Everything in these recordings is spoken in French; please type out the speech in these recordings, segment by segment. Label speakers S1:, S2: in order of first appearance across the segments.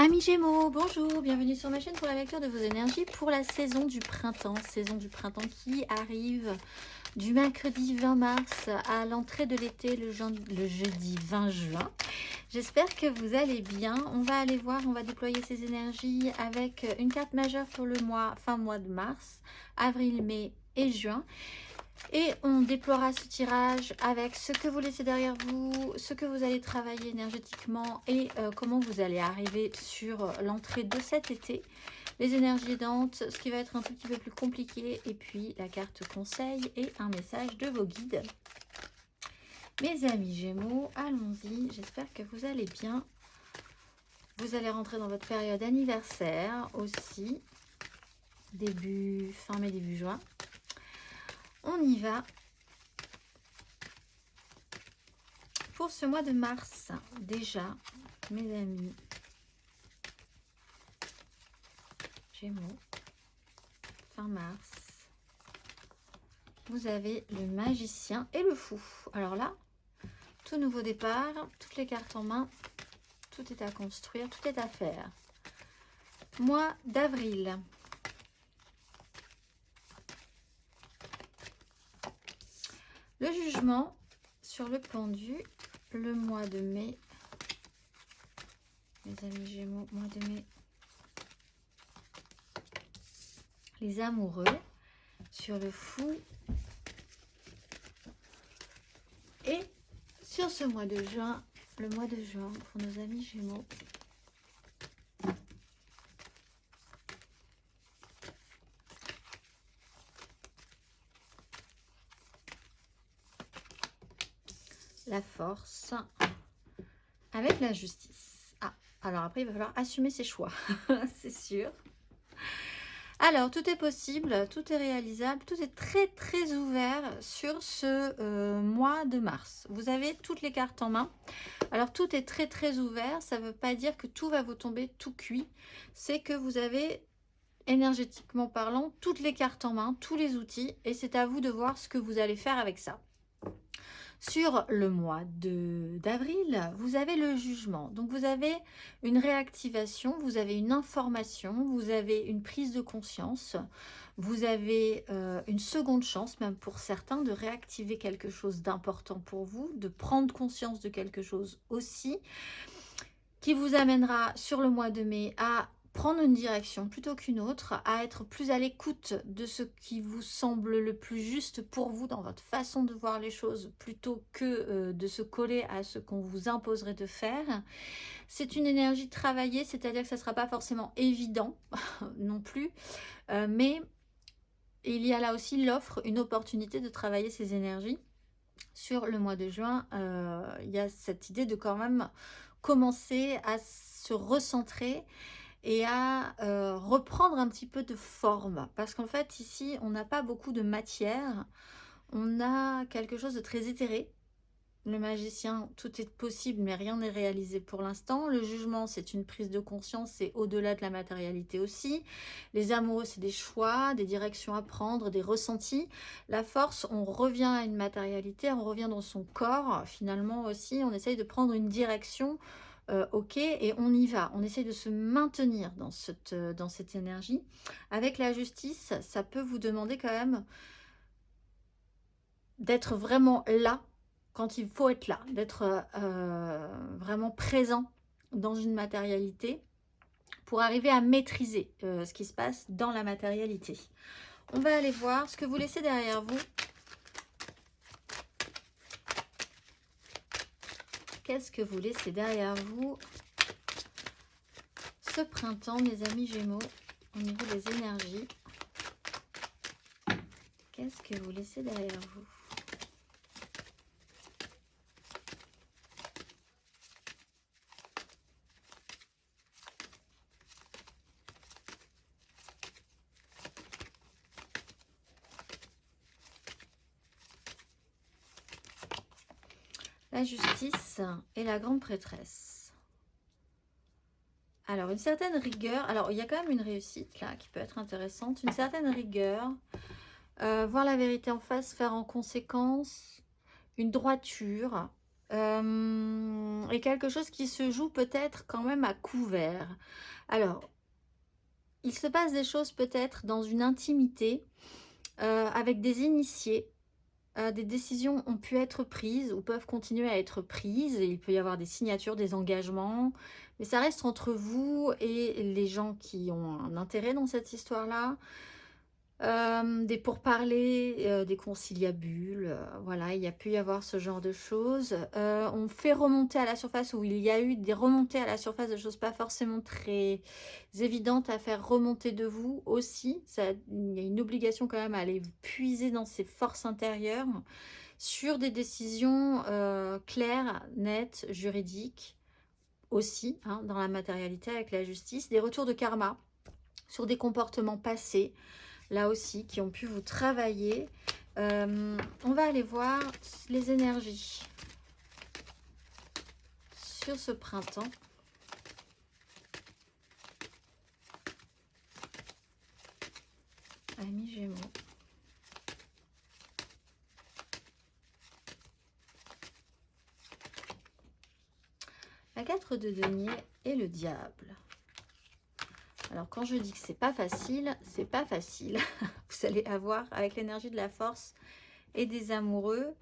S1: Amis Gémeaux, bonjour, bienvenue sur ma chaîne pour la lecture de vos énergies pour la saison du printemps qui arrive du mercredi 20 mars à l'entrée de l'été le jeudi 20 juin. J'espère que vous allez bien. On va aller voir, on va déployer ces énergies avec une carte majeure pour le fin mois de mars, avril, mai et juin. Et on déploiera ce tirage avec ce que vous laissez derrière vous, ce que vous allez travailler énergétiquement et comment vous allez arriver sur l'entrée de cet été. Les énergies aidantes, ce qui va être un tout petit peu plus compliqué, et puis la carte conseil et un message de vos guides. Mes amis Gémeaux, allons-y, j'espère que vous allez bien. Vous allez rentrer dans votre période anniversaire aussi, fin mai, début juin. On y va pour ce mois de mars. Déjà, mes amis Gémeaux, fin mars, vous avez le magicien et le fou. Alors là, tout nouveau départ, toutes les cartes en main, tout est à construire, tout est à faire. Mois d'avril. Le jugement sur le pendu, le mois de mai, mes amis Gémeaux, mois de mai, les amoureux, sur le fou, et sur ce mois de juin, le mois de juin pour nos amis Gémeaux. La force avec la justice. Ah, alors après, il va falloir assumer ses choix, c'est sûr. Alors, tout est possible, tout est réalisable, tout est très, très ouvert sur ce mois de mars. Vous avez toutes les cartes en main. Alors, tout est très, très ouvert. Ça ne veut pas dire que tout va vous tomber tout cuit. C'est que vous avez, énergétiquement parlant, toutes les cartes en main, tous les outils. Et c'est à vous de voir ce que vous allez faire avec ça. Sur le mois d'avril, vous avez le jugement. Donc, vous avez une réactivation, vous avez une information, vous avez une prise de conscience, vous avez une seconde chance, même pour certains, de réactiver quelque chose d'important pour vous, de prendre conscience de quelque chose aussi, qui vous amènera sur le mois de mai à prendre une direction plutôt qu'une autre, à être plus à l'écoute de ce qui vous semble le plus juste pour vous dans votre façon de voir les choses, plutôt que de se coller à ce qu'on vous imposerait de faire. C'est une énergie travaillée, c'est-à-dire que ça ne sera pas forcément évident non plus, mais il y a là aussi l'offre, une opportunité de travailler ces énergies. Sur le mois de juin, il y a cette idée de quand même commencer à se recentrer et à reprendre un petit peu de forme. Parce qu'en fait, ici, on n'a pas beaucoup de matière. On a quelque chose de très éthéré. Le magicien, tout est possible, mais rien n'est réalisé pour l'instant. Le jugement, c'est une prise de conscience, c'est au-delà de la matérialité aussi. Les amoureux, c'est des choix, des directions à prendre, des ressentis. La force, on revient à une matérialité, on revient dans son corps. Finalement aussi, on essaye de prendre une direction. Ok, et on y va. On essaye de se maintenir dans cette énergie. Avec la justice, ça peut vous demander quand même d'être vraiment là quand il faut être là, d'être vraiment présent dans une matérialité pour arriver à maîtriser ce qui se passe dans la matérialité. On va aller voir ce que vous laissez derrière vous. Qu'est-ce que vous laissez derrière vous ce printemps, mes amis Gémeaux, au niveau des énergies? Qu'est-ce que vous laissez derrière vous? La justice et la grande prêtresse. Alors, une certaine rigueur. Alors, il y a quand même une réussite là qui peut être intéressante. Une certaine rigueur. Voir la vérité en face, faire en conséquence. Une droiture. Et quelque chose qui se joue peut-être quand même à couvert. Alors, il se passe des choses peut-être dans une intimité avec des initiés. Des décisions ont pu être prises ou peuvent continuer à être prises. Et il peut y avoir des signatures, des engagements. Mais ça reste entre vous et les gens qui ont un intérêt dans cette histoire-là. Des pourparlers, des conciliabules, voilà, il y a pu y avoir ce genre de choses. On fait remonter à la surface, où il y a eu des remontées à la surface de choses pas forcément très évidentes à faire remonter de vous aussi. Il y a une obligation quand même à aller puiser dans ses forces intérieures sur des décisions claires, nettes, juridiques aussi, hein, dans la matérialité avec la justice. Des retours de karma sur des comportements passés, là aussi, qui ont pu vous travailler. On va aller voir les énergies sur ce printemps. Amis Gémeaux. La 4 de denier et le diable. Alors, quand je dis que c'est pas facile, c'est pas facile. Vous allez avoir avec l'énergie de la force et des amoureux.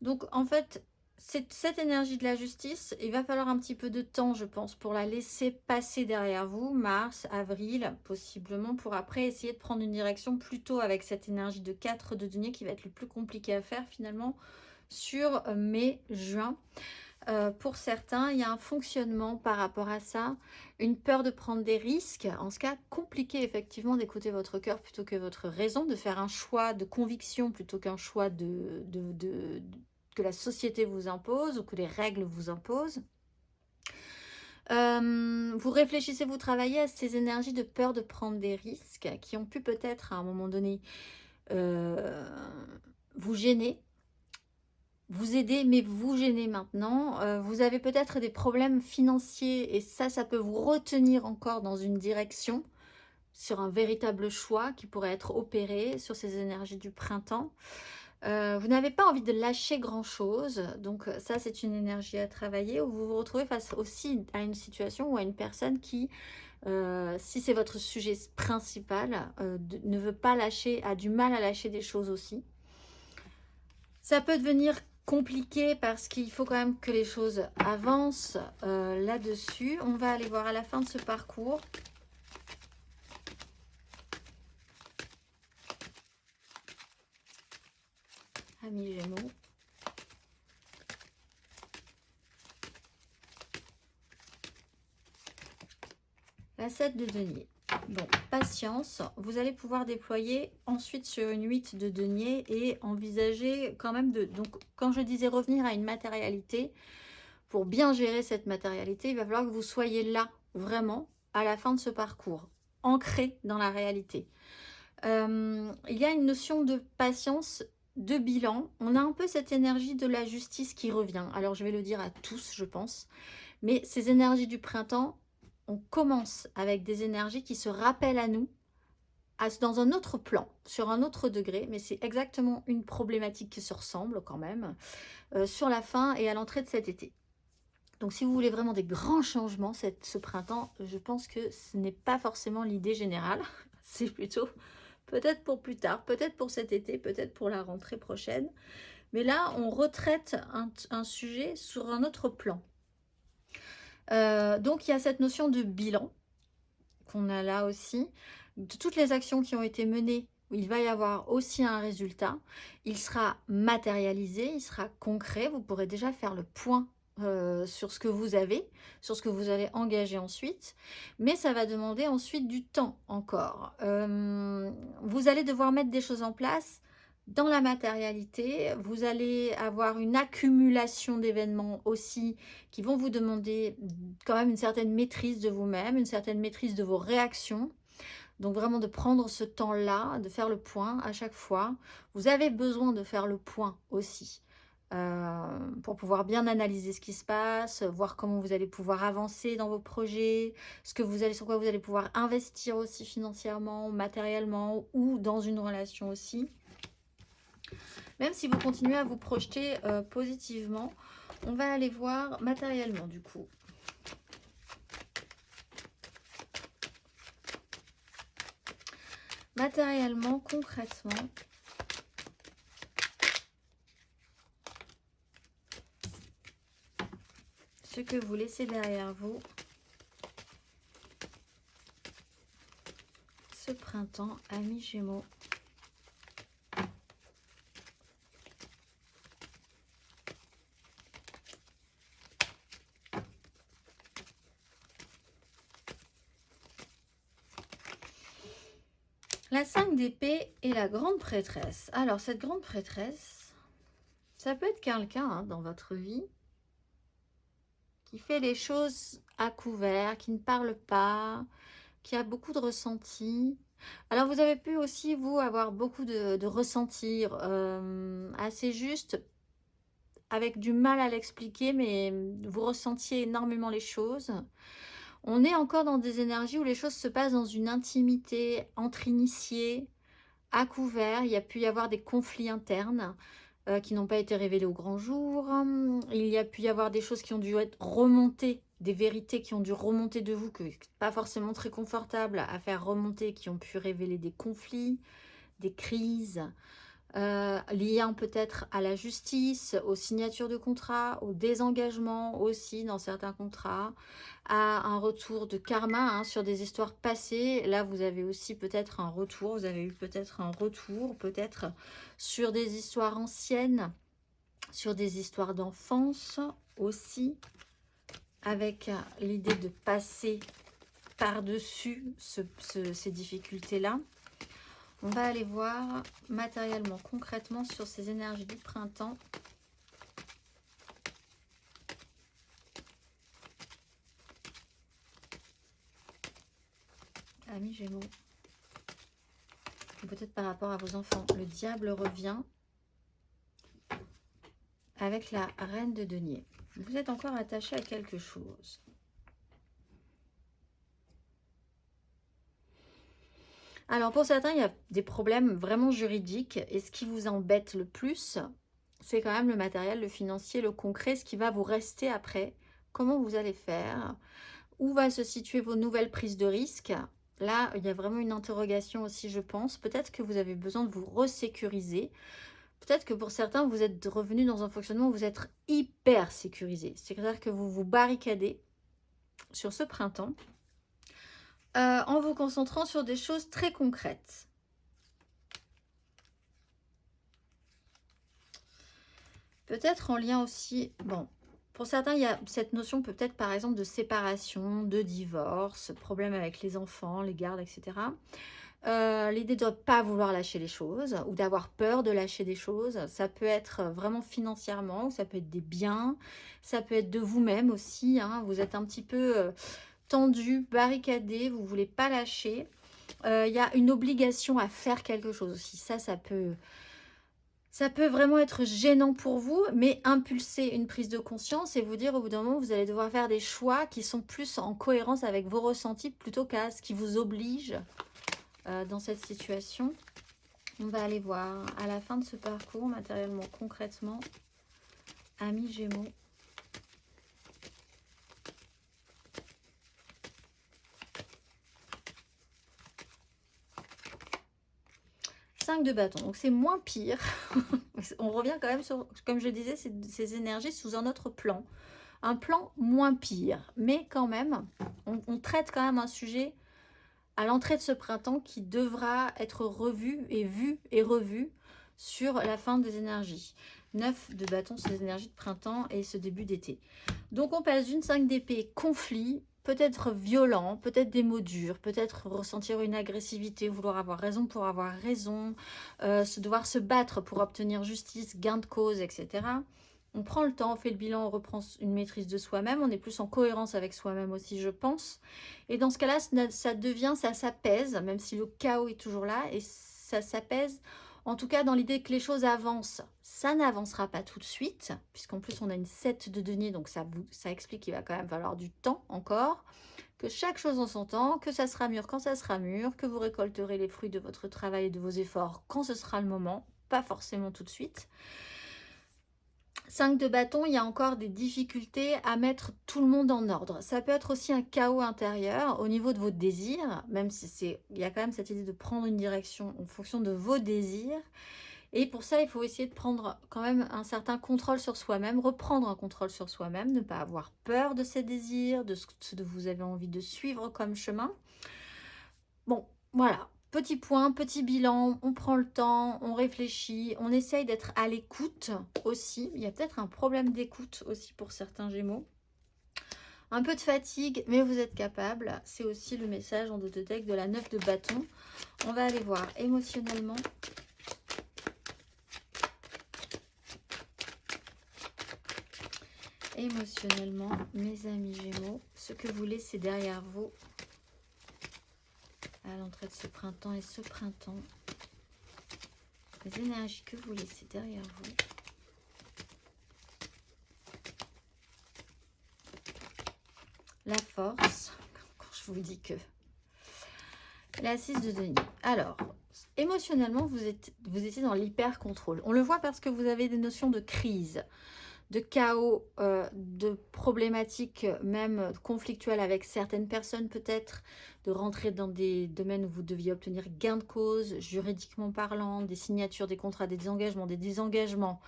S1: Donc, en fait, cette énergie de la justice, il va falloir un petit peu de temps, je pense, pour la laisser passer derrière vous. Mars, avril, possiblement, pour après essayer de prendre une direction plutôt avec cette énergie de 4 de denier qui va être le plus compliqué à faire finalement sur mai, juin. Pour certains, il y a un fonctionnement par rapport à ça, une peur de prendre des risques. En ce cas, compliqué effectivement d'écouter votre cœur plutôt que votre raison, de faire un choix de conviction plutôt qu'un choix que la société vous impose ou que les règles vous imposent. Vous réfléchissez, vous travaillez à ces énergies de peur de prendre des risques qui ont pu peut-être à un moment donné vous gêner, vous aider, mais vous gênez maintenant. Vous avez peut-être des problèmes financiers et ça peut vous retenir encore dans une direction, sur un véritable choix qui pourrait être opéré sur ces énergies du printemps. Vous n'avez pas envie de lâcher grand-chose, donc ça c'est une énergie à travailler, où vous vous retrouvez face aussi à une situation ou à une personne qui, si c'est votre sujet principal, ne veut pas lâcher, a du mal à lâcher des choses aussi. Ça peut devenir compliqué parce qu'il faut quand même que les choses avancent là-dessus. On va aller voir à la fin de ce parcours. Amis Gémeaux. La 7 de denier. Bon, patience. Vous allez pouvoir déployer ensuite sur une 8 de denier et envisager quand même de... Donc, quand je disais revenir à une matérialité, pour bien gérer cette matérialité, il va falloir que vous soyez là, vraiment, à la fin de ce parcours, ancré dans la réalité. Il y a une notion de patience, de bilan. On a un peu cette énergie de la justice qui revient. Alors, je vais le dire à tous, je pense. Mais ces énergies du printemps, on commence avec des énergies qui se rappellent à nous, dans un autre plan, sur un autre degré, mais c'est exactement une problématique qui se ressemble quand même, sur la fin et à l'entrée de cet été. Donc si vous voulez vraiment des grands changements ce printemps, je pense que ce n'est pas forcément l'idée générale, c'est plutôt peut-être pour plus tard, peut-être pour cet été, peut-être pour la rentrée prochaine. Mais là, on retraite un sujet sur un autre plan. Donc il y a cette notion de bilan qu'on a là aussi, de toutes les actions qui ont été menées, il va y avoir aussi un résultat, il sera matérialisé, il sera concret, vous pourrez déjà faire le point sur ce que vous avez, sur ce que vous allez engager ensuite, mais ça va demander ensuite du temps encore. Vous allez devoir mettre des choses en place dans la matérialité, vous allez avoir une accumulation d'événements aussi qui vont vous demander quand même une certaine maîtrise de vous-même, une certaine maîtrise de vos réactions. Donc vraiment de prendre ce temps-là, de faire le point à chaque fois. Vous avez besoin de faire le point aussi pour pouvoir bien analyser ce qui se passe, voir comment vous allez pouvoir avancer dans vos projets, sur quoi vous allez pouvoir investir aussi financièrement, matériellement ou dans une relation aussi. Même si vous continuez à vous projeter positivement, On va aller voir matériellement du coup. Matériellement, concrètement, ce que vous laissez derrière vous ce printemps, amis Gémeaux. La 5 d'épée et la grande prêtresse. Alors, cette grande prêtresse, ça peut être quelqu'un dans votre vie qui fait les choses à couvert, qui ne parle pas, qui a beaucoup de ressentis. Alors, vous avez pu aussi, vous, avoir beaucoup de ressentis assez juste, avec du mal à l'expliquer, mais vous ressentiez énormément les choses. On est encore dans des énergies où les choses se passent dans une intimité entre initiés, à couvert. Il y a pu y avoir des conflits internes qui n'ont pas été révélés au grand jour. Il y a pu y avoir des choses qui ont dû être remontées, des vérités qui ont dû remonter de vous, que pas forcément très confortables à faire remonter, qui ont pu révéler des conflits, des crises, liant peut-être à la justice, aux signatures de contrats, au désengagement aussi dans certains contrats, à un retour de karma sur des histoires passées. Là, vous avez aussi peut-être un retour, vous avez eu peut-être un retour, peut-être sur des histoires anciennes, sur des histoires d'enfance aussi, avec l'idée de passer par-dessus ces difficultés-là. On va aller voir matériellement, concrètement sur ces énergies du printemps. Amis Gémeaux. Peut-être par rapport à vos enfants. Le diable revient avec la reine de denier. Vous êtes encore attaché à quelque chose. Alors pour certains, il y a des problèmes vraiment juridiques. Et ce qui vous embête le plus, c'est quand même le matériel, le financier, le concret, ce qui va vous rester après. Comment vous allez faire? Où va se situer vos nouvelles prises de risque? Là, il y a vraiment une interrogation aussi, je pense. Peut-être que vous avez besoin de vous resécuriser. Peut-être que pour certains, vous êtes revenus dans un fonctionnement où vous êtes hyper sécurisé. C'est-à-dire que vous vous barricadez sur ce printemps en vous concentrant sur des choses très concrètes. Peut-être en lien aussi... Bon, pour certains, il y a cette notion peut-être par exemple de séparation, de divorce, problème avec les enfants, les gardes, etc. L'idée de ne pas vouloir lâcher les choses ou d'avoir peur de lâcher des choses. Ça peut être vraiment financièrement, ou ça peut être des biens, ça peut être de vous-même aussi. Vous êtes un petit peu tendu, barricadé, vous ne voulez pas lâcher. Il y a une obligation à faire quelque chose aussi. Ça peut vraiment être gênant pour vous, mais impulser une prise de conscience et vous dire au bout d'un moment, vous allez devoir faire des choix qui sont plus en cohérence avec vos ressentis plutôt qu'à ce qui vous oblige dans cette situation. On va aller voir à la fin de ce parcours, matériellement, concrètement, amis Gémeaux. De bâton, donc c'est moins pire. On revient quand même sur, comme je disais, ces énergies sous un autre plan, un plan moins pire, mais quand même on traite quand même un sujet à l'entrée de ce printemps qui devra être revu et vu et revu sur la fin des énergies. 9 de bâton, ces énergies de printemps et ce début d'été. Donc on passe d'une 5 d'épée, conflit, peut-être violent, peut-être des mots durs, peut-être ressentir une agressivité, vouloir avoir raison pour avoir raison, devoir se battre pour obtenir justice, gain de cause, etc. On prend le temps, on fait le bilan, on reprend une maîtrise de soi-même, on est plus en cohérence avec soi-même aussi, je pense. Et dans ce cas-là, ça s'apaise, même si le chaos est toujours là, et ça s'apaise. En tout cas, dans l'idée que les choses avancent, ça n'avancera pas tout de suite, puisqu'en plus on a une 7 de denier, donc ça explique qu'il va quand même falloir du temps encore, que chaque chose en son temps, que ça sera mûr quand ça sera mûr, que vous récolterez les fruits de votre travail et de vos efforts quand ce sera le moment, pas forcément tout de suite. 5 de bâton, il y a encore des difficultés à mettre tout le monde en ordre. Ça peut être aussi un chaos intérieur au niveau de vos désirs, même si il y a quand même cette idée de prendre une direction en fonction de vos désirs. Et pour ça, il faut essayer de prendre quand même un certain contrôle sur soi-même, reprendre un contrôle sur soi-même, ne pas avoir peur de ses désirs, de ce que vous avez envie de suivre comme chemin. Bon, voilà. Petit point, petit bilan, on prend le temps, on réfléchit, on essaye d'être à l'écoute aussi. Il y a peut-être un problème d'écoute aussi pour certains Gémeaux. Un peu de fatigue, mais vous êtes capable. C'est aussi le message en dos de deck de la 9 de bâton. On va aller voir émotionnellement. Émotionnellement, mes amis Gémeaux, ce que vous laissez derrière vous à l'entrée de ce printemps et ce printemps, les énergies que vous laissez derrière vous. La force, quand je vous dis que. La 6 de denier. Alors, émotionnellement, vous étiez dans l'hyper-contrôle. On le voit parce que vous avez des notions de crise, de chaos, de problématiques même conflictuelles avec certaines personnes peut-être, de rentrer dans des domaines où vous deviez obtenir gain de cause, juridiquement parlant, des signatures, des contrats, des désengagements,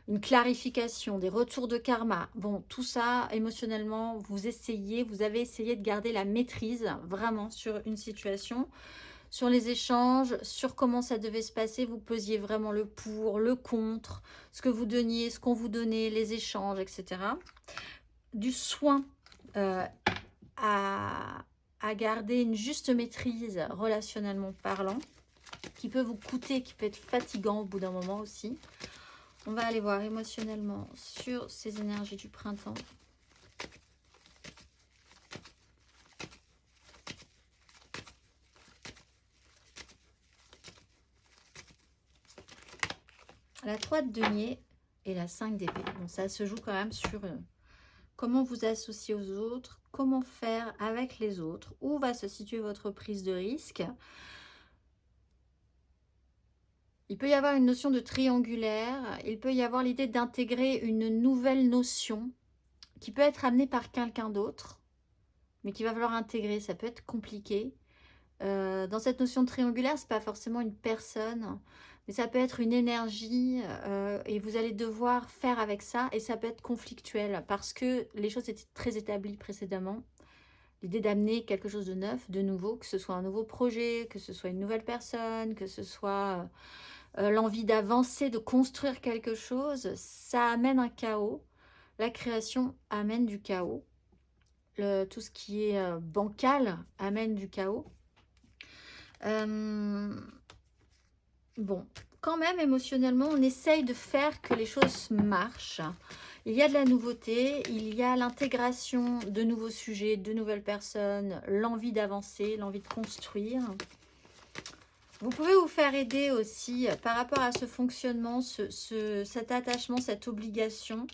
S1: une clarification, des retours de karma. Bon, tout ça, émotionnellement, vous avez essayé de garder la maîtrise vraiment sur une situation. Sur les échanges, sur comment ça devait se passer, vous pesiez vraiment le pour, le contre, ce que vous donniez, ce qu'on vous donnait, les échanges, etc. Du soin à garder une juste maîtrise relationnellement parlant, qui peut vous coûter, qui peut être fatigant au bout d'un moment aussi. On va aller voir émotionnellement sur ces énergies du printemps. La 3 de denier et la 5 d'épée. Bon, ça se joue quand même sur comment vous associer aux autres, comment faire avec les autres, où va se situer votre prise de risque. Il peut y avoir une notion de triangulaire, il peut y avoir l'idée d'intégrer une nouvelle notion qui peut être amenée par quelqu'un d'autre, mais qu'il va falloir intégrer, ça peut être compliqué. Dans cette notion de triangulaire, ce n'est pas forcément une personne, mais ça peut être une énergie et vous allez devoir faire avec ça et ça peut être conflictuel parce que les choses étaient très établies précédemment. L'idée d'amener quelque chose de neuf, de nouveau, que ce soit un nouveau projet, que ce soit une nouvelle personne, que ce soit l'envie d'avancer, de construire quelque chose, ça amène un chaos. La création amène du chaos. Tout ce qui est bancal amène du chaos. Bon, quand même, émotionnellement, on essaye de faire que les choses marchent. Il y a de la nouveauté, il y a l'intégration de nouveaux sujets, de nouvelles personnes, l'envie d'avancer, l'envie de construire. Vous pouvez vous faire aider aussi par rapport à ce fonctionnement, cet attachement, cette obligation.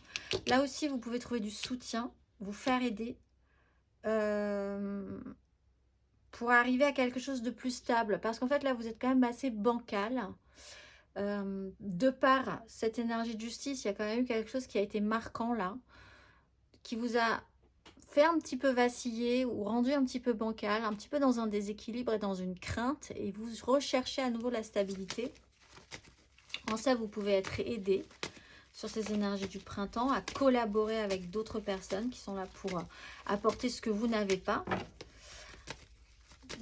S1: Là aussi, vous pouvez trouver du soutien, vous faire aider pour arriver à quelque chose de plus stable. Parce qu'en fait, là, vous êtes quand même assez bancal. De par cette énergie de justice, il y a quand même eu quelque chose qui a été marquant là, qui vous a fait un petit peu vaciller ou rendu un petit peu bancal, un petit peu dans un déséquilibre et dans une crainte, et vous recherchez à nouveau la stabilité. En ça, vous pouvez être aidé sur ces énergies du printemps, à collaborer avec d'autres personnes qui sont là pour apporter ce que vous n'avez pas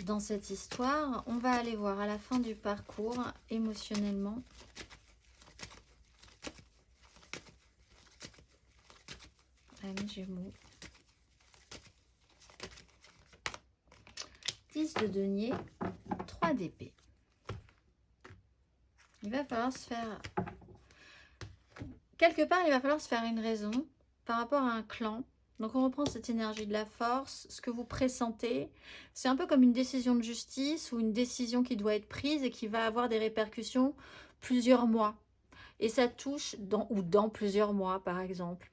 S1: dans cette histoire. On va aller voir à la fin du parcours, émotionnellement. Amis Gémeaux. 10 de denier, 3 d'épée. Il va falloir se faire... Quelque part, il va falloir se faire une raison par rapport à un clan. Donc, on reprend cette énergie de la force. Ce que vous pressentez, c'est un peu comme une décision de justice ou une décision qui doit être prise et qui va avoir des répercussions plusieurs mois. Et ça touche dans plusieurs mois, par exemple.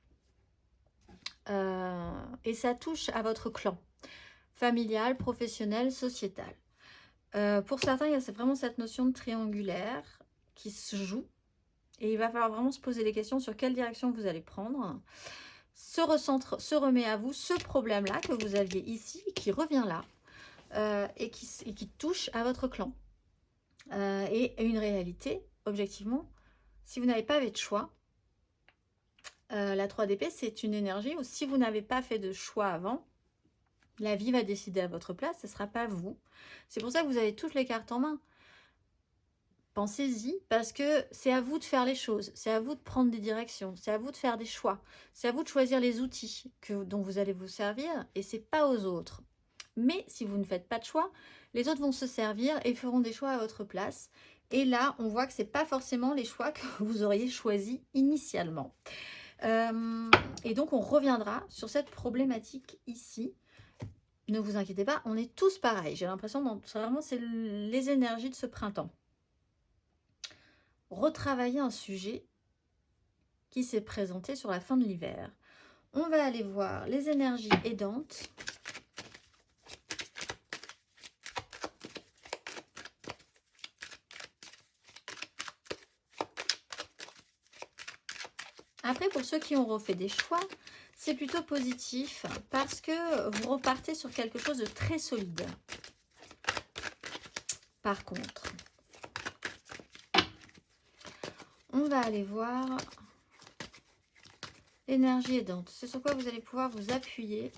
S1: Et ça touche à votre clan. Familial, professionnel, sociétal. Pour certains, il y a vraiment cette notion de triangulaire qui se joue Et il va falloir vraiment se poser des questions sur quelle direction vous allez prendre. Se recentre, se remet à vous ce problème-là que vous aviez ici, qui revient là, et qui touche à votre clan. Et une réalité, objectivement, si vous n'avez pas fait de choix, la 3 d'épée, c'est une énergie où si vous n'avez pas fait de choix avant, la vie va décider à votre place, ce ne sera pas vous. C'est pour ça que vous avez toutes les cartes en main. Pensez-y, parce que c'est à vous de faire les choses, c'est à vous de prendre des directions, c'est à vous de faire des choix, c'est à vous de choisir les outils dont vous allez vous servir, et c'est pas aux autres. Mais si vous ne faites pas de choix, les autres vont se servir et feront des choix à votre place. Et là, on voit que ce n'est pas forcément les choix que vous auriez choisis initialement. Et donc, on reviendra sur cette problématique ici. Ne vous inquiétez pas, on est tous pareils. J'ai l'impression que vraiment, c'est les énergies de ce printemps. Retravailler un sujet qui s'est présenté sur la fin de l'hiver. On va aller voir les énergies aidantes. Après, pour ceux qui ont refait des choix, c'est plutôt positif parce que vous repartez sur quelque chose de très solide. Par contre, on va aller voir l'énergie aidante. C'est sur quoi vous allez pouvoir vous appuyer.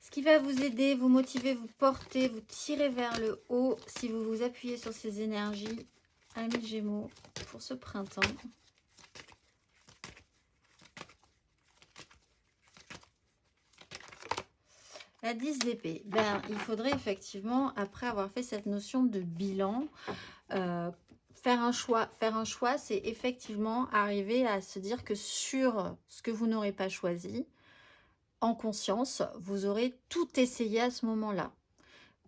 S1: Ce qui va vous aider, vous motiver, vous porter, vous tirer vers le haut si vous vous appuyez sur ces énergies, amis Gémeaux, pour ce printemps. La 10 d'épée. Ben, il faudrait effectivement, après avoir fait cette notion de bilan, faire un choix. Faire un choix, c'est effectivement arriver à se dire que sur ce que vous n'aurez pas choisi, en conscience, vous aurez tout essayé à ce moment-là.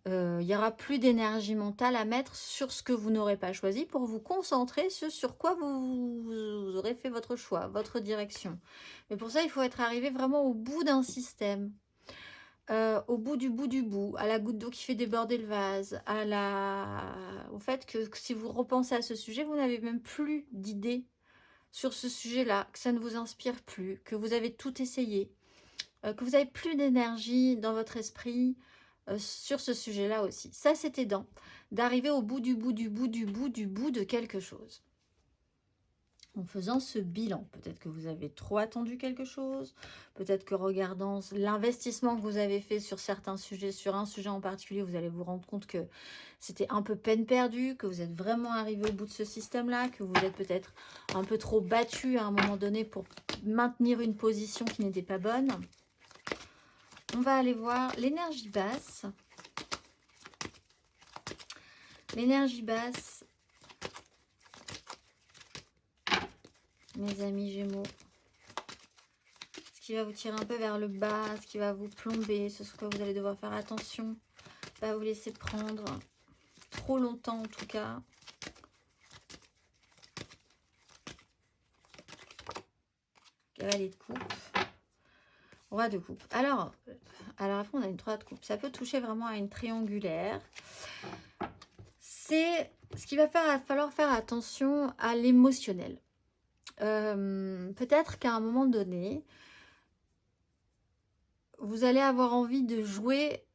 S1: Il n'y aura plus d'énergie mentale à mettre sur ce que vous n'aurez pas choisi pour vous concentrer sur quoi vous aurez fait votre choix, votre direction. Mais pour ça, il faut être arrivé vraiment au bout d'un système. Au bout du bout, à la goutte d'eau qui fait déborder le vase, au fait que si vous repensez à ce sujet, vous n'avez même plus d'idées sur ce sujet-là, que ça ne vous inspire plus, que vous avez tout essayé, que vous n'avez plus d'énergie dans votre esprit sur ce sujet-là aussi. Ça, c'est aidant, d'arriver au bout de quelque chose. En faisant ce bilan, peut-être que vous avez trop attendu quelque chose, peut-être que regardant l'investissement que vous avez fait sur certains sujets, sur un sujet en particulier, vous allez vous rendre compte que c'était un peu peine perdue, que vous êtes vraiment arrivé au bout de ce système-là, que vous êtes peut-être un peu trop battu à un moment donné pour maintenir une position qui n'était pas bonne. On va aller voir l'énergie basse. L'énergie basse, mes amis Gémeaux, ce qui va vous tirer un peu vers le bas, ce qui va vous plomber, ce sur quoi vous allez devoir faire attention, pas vous laisser prendre trop longtemps en tout cas. Cavalier de coupe, roi de coupe. Alors après on a une 3 de coupe, ça peut toucher vraiment à une triangulaire. C'est ce qui va falloir faire attention à l'émotionnel. Peut-être qu'à un moment donné, vous allez avoir envie de jouer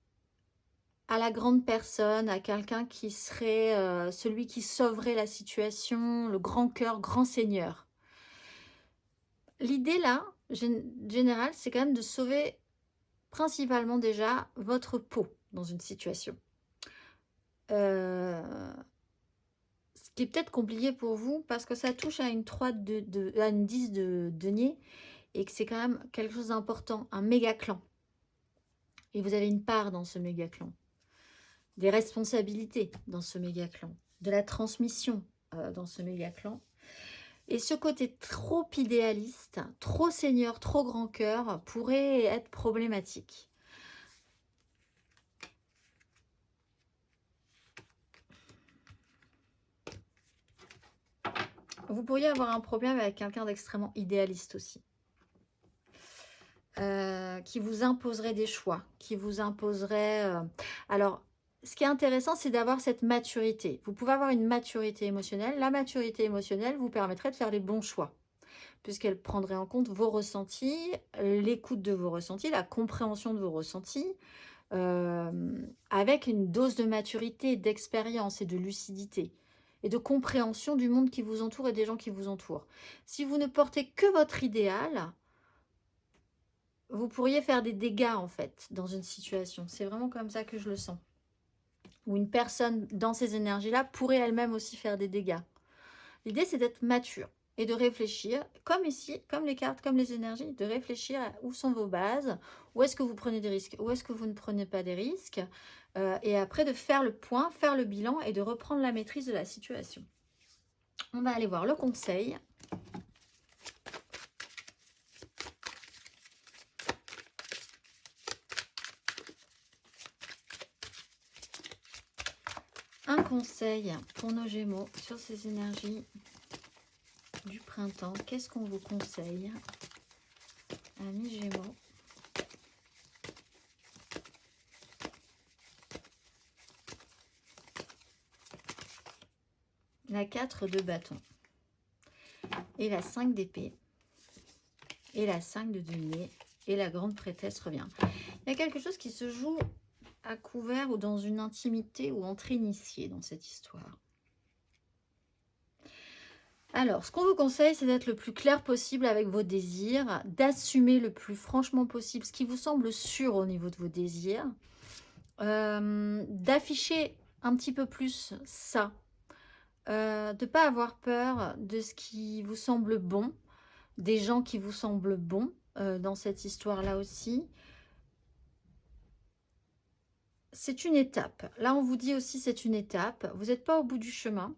S1: à la grande personne, à quelqu'un qui serait celui qui sauverait la situation, le grand cœur, grand seigneur. L'idée là, générale, c'est quand même de sauver principalement déjà votre peau dans une situation. Ce qui est peut-être compliqué pour vous parce que ça touche à une 3 à une 10 de denier et que c'est quand même quelque chose d'important, un méga clan. Et vous avez une part dans ce méga clan, des responsabilités dans ce méga clan, de la transmission dans ce méga clan. Et ce côté trop idéaliste, trop seigneur, trop grand cœur pourrait être problématique. Vous pourriez avoir un problème avec quelqu'un d'extrêmement idéaliste aussi. Qui vous imposerait des choix, qui vous imposerait... alors, ce qui est intéressant, c'est d'avoir cette maturité. Vous pouvez avoir une maturité émotionnelle. La maturité émotionnelle vous permettrait de faire les bons choix, puisqu'elle prendrait en compte vos ressentis, l'écoute de vos ressentis, la compréhension de vos ressentis, avec une dose de maturité, d'expérience et de lucidité, et de compréhension du monde qui vous entoure et des gens qui vous entourent. Si vous ne portez que votre idéal, vous pourriez faire des dégâts, en fait, dans une situation. C'est vraiment comme ça que je le sens. Ou une personne dans ces énergies-là pourrait elle-même aussi faire des dégâts. L'idée, c'est d'être mature et de réfléchir, comme ici, comme les cartes, comme les énergies, de réfléchir à où sont vos bases, où est-ce que vous prenez des risques, où est-ce que vous ne prenez pas des risques, et après de faire le point, faire le bilan et de reprendre la maîtrise de la situation. On va aller voir le conseil. Un conseil pour nos Gémeaux sur ces énergies du printemps. Qu'est-ce qu'on vous conseille, amis Gémeaux? La 4 de bâton et la 5 d'épée et la 5 de denier et la grande prêtresse revient. Il y a quelque chose qui se joue à couvert ou dans une intimité ou entre initiés dans cette histoire. Alors, ce qu'on vous conseille, c'est d'être le plus clair possible avec vos désirs, d'assumer le plus franchement possible ce qui vous semble sûr au niveau de vos désirs, d'afficher un petit peu plus ça, de ne pas avoir peur de ce qui vous semble bon, des gens qui vous semblent bons dans cette histoire-là aussi. C'est une étape. Là, on vous dit aussi c'est une étape. Vous n'êtes pas au bout du chemin.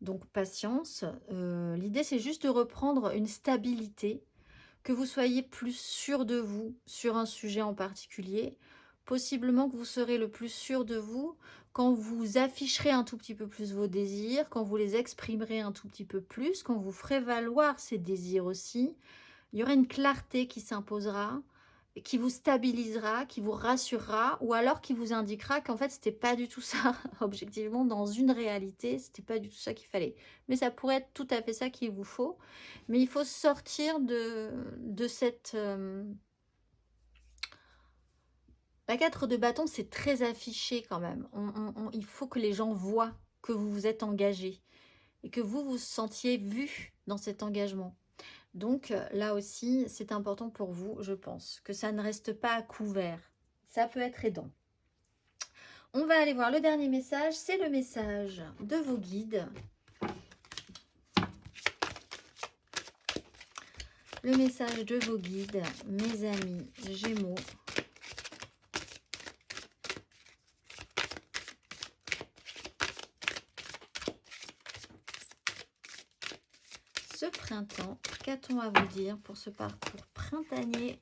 S1: Donc, patience. L'idée, c'est juste de reprendre une stabilité, que vous soyez plus sûr de vous sur un sujet en particulier. Possiblement que vous serez le plus sûr de vous quand vous afficherez un tout petit peu plus vos désirs, quand vous les exprimerez un tout petit peu plus, quand vous ferez valoir ces désirs aussi. Il y aura une clarté qui s'imposera, qui vous stabilisera, qui vous rassurera, ou alors qui vous indiquera qu'en fait, c'était pas du tout ça, objectivement, dans une réalité, c'était pas du tout ça qu'il fallait. Mais ça pourrait être tout à fait ça qu'il vous faut. Mais il faut sortir de cette... La 4 de bâton, c'est très affiché quand même. Il faut que les gens voient que vous vous êtes engagé et que vous vous sentiez vu dans cet engagement. Donc là aussi, c'est important pour vous, je pense, que ça ne reste pas à couvert. Ça peut être aidant. On va aller voir le dernier message, c'est le message de vos guides. Le message de vos guides, mes amis Gémeaux. Ce printemps, qu'a-t-on à vous dire pour ce parcours printanier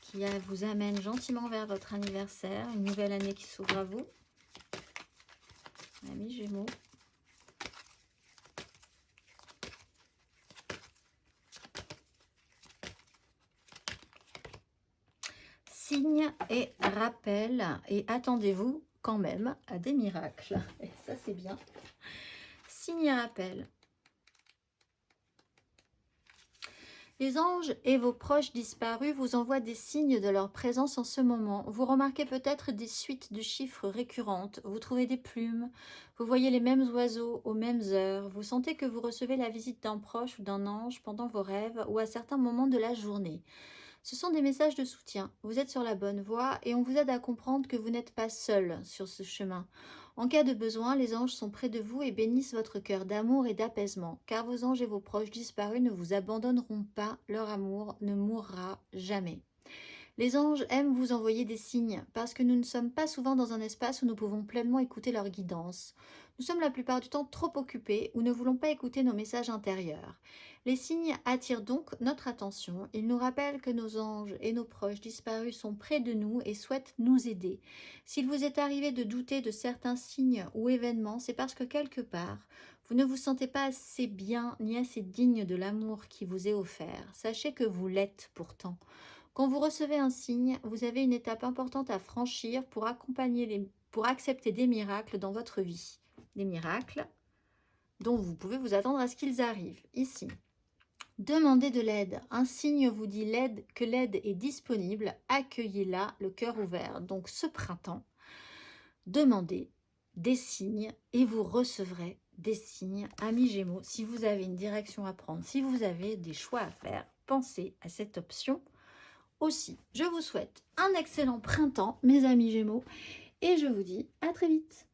S1: qui vous amène gentiment vers votre anniversaire, une nouvelle année qui s'ouvre à vous, amis Gémeaux. Signe et rappel, et attendez-vous quand même à des miracles. Et ça, c'est bien. Signe et rappel. Les anges et vos proches disparus vous envoient des signes de leur présence en ce moment. Vous remarquez peut-être des suites de chiffres récurrentes. Vous trouvez des plumes. Vous voyez les mêmes oiseaux aux mêmes heures. Vous sentez que vous recevez la visite d'un proche ou d'un ange pendant vos rêves ou à certains moments de la journée. Ce sont des messages de soutien. Vous êtes sur la bonne voie et on vous aide à comprendre que vous n'êtes pas seul sur ce chemin. En cas de besoin, les anges sont près de vous et bénissent votre cœur d'amour et d'apaisement, car vos anges et vos proches disparus ne vous abandonneront pas, leur amour ne mourra jamais. Les anges aiment vous envoyer des signes, parce que nous ne sommes pas souvent dans un espace où nous pouvons pleinement écouter leur guidance. Nous sommes la plupart du temps trop occupés ou ne voulons pas écouter nos messages intérieurs. Les signes attirent donc notre attention. Ils nous rappellent que nos anges et nos proches disparus sont près de nous et souhaitent nous aider. S'il vous est arrivé de douter de certains signes ou événements, c'est parce que quelque part, vous ne vous sentez pas assez bien ni assez digne de l'amour qui vous est offert. Sachez que vous l'êtes pourtant. Quand vous recevez un signe, vous avez une étape importante à franchir pour accompagner pour accepter des miracles dans votre vie. Des miracles dont vous pouvez vous attendre à ce qu'ils arrivent. Ici, demandez de l'aide. Un signe vous dit que l'aide est disponible. Accueillez-la, le cœur ouvert. Donc ce printemps, demandez des signes et vous recevrez des signes. Amis Gémeaux, si vous avez une direction à prendre, si vous avez des choix à faire, pensez à cette option aussi. Je vous souhaite un excellent printemps, mes amis Gémeaux, et je vous dis à très vite.